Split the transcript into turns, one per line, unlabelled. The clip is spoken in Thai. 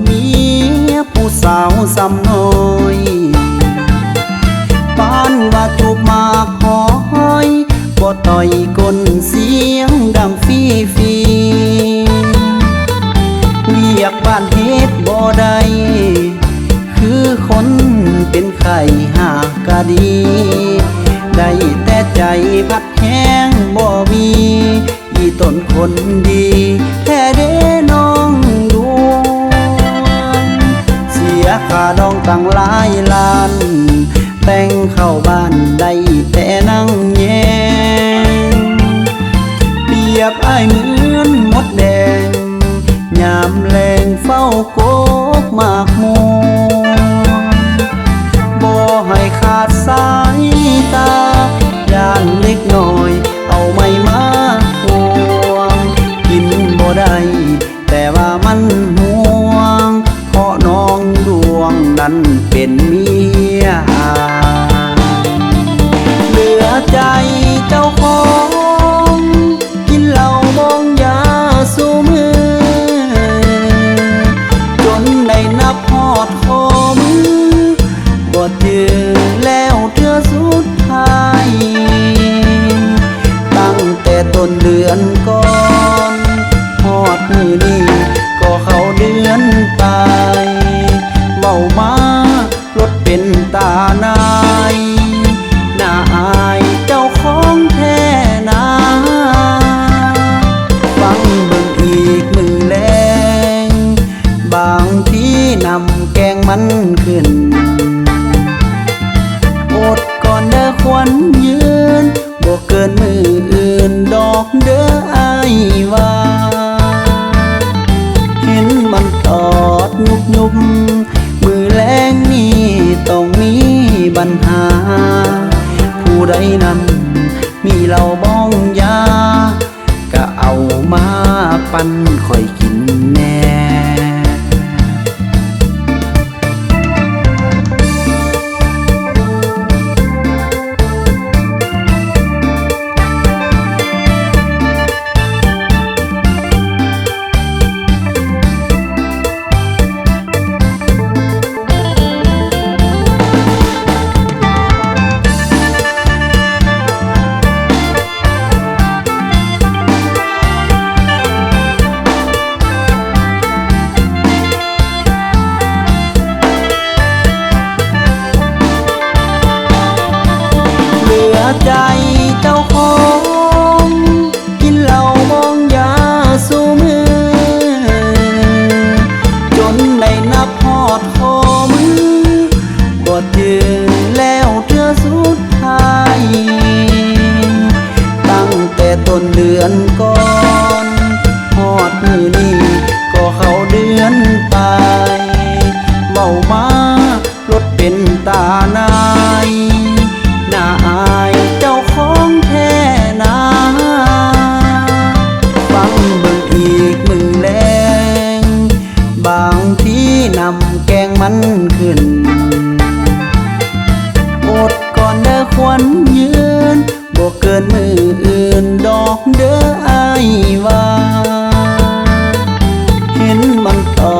เมียผู้สาวซ้ำน้อยบ้านว่าจูบมากหอยบ่ต่อยก้นเสียงดังฟีฟีเรียกบ้านเฮ็ดบ่ได้คือคนเป็นไข้หากกะดีได้แต่ใจพัดแห้งบ่มีอีต้นคนดีแท้เด้น้องดวงเสียค่าดองตั้งหลายล้านแต่งเข้าบ้านได้แต่นั่งแยงเปรียบอ้ายเหมือนมดแดงยามแลงเฝ้าโกกมากมัวบ่ให้ขาดสายตาย่านเล็กน้อยเอาไม่มาห่วงกินบ่ได้แต่ว่ามันห่วงเพราะน้องดวงนั้นเป็นเมียเหลือใจเจ้าของกินเหล้ามองยาสูมือจนได้นับฮอดคอมือบ่เจอแล้วเทื่อสุดท้ายตั้งแต่ต้นเดือนก่อนฮอดมือนี้ก็เข้าเดือนตายเบามารถเป็นตานายน่าอายเจ้าของแท้นาฟังเบิ่งอีกมือแลงบางทีนำแกงมันขึ้นอดก่อนเด้อควันยืนบ่เกินมืออื่นดอกเด้ออ้ายว่าเห็นมันตอดยุบมือแรงนี่ต้องมีปัญหาผู้ใดนั้นมีเหล้าบ้องยาก็เอามาปั่นค่อยกินแน่ใจเจ้าของกินเหล้ามองยาสูมือจนได้นับฮอดคอมือบ่เจอแล้วเทื่อสุดท้ายตั้งแต่ต้นเดือนก่อนฮอดมือนี้ก็เข้าเดือนตายเมามารถเป็นตานายน่าอายเจ้าของแท้นาฟังเบิ่งอีกมือแลงบางทีนำแกงมันขึ้นอดก่อนเด้อควันยืนบ่เกินมืออื่นดอกเด้ออ้ายว่าเห็นมันตอ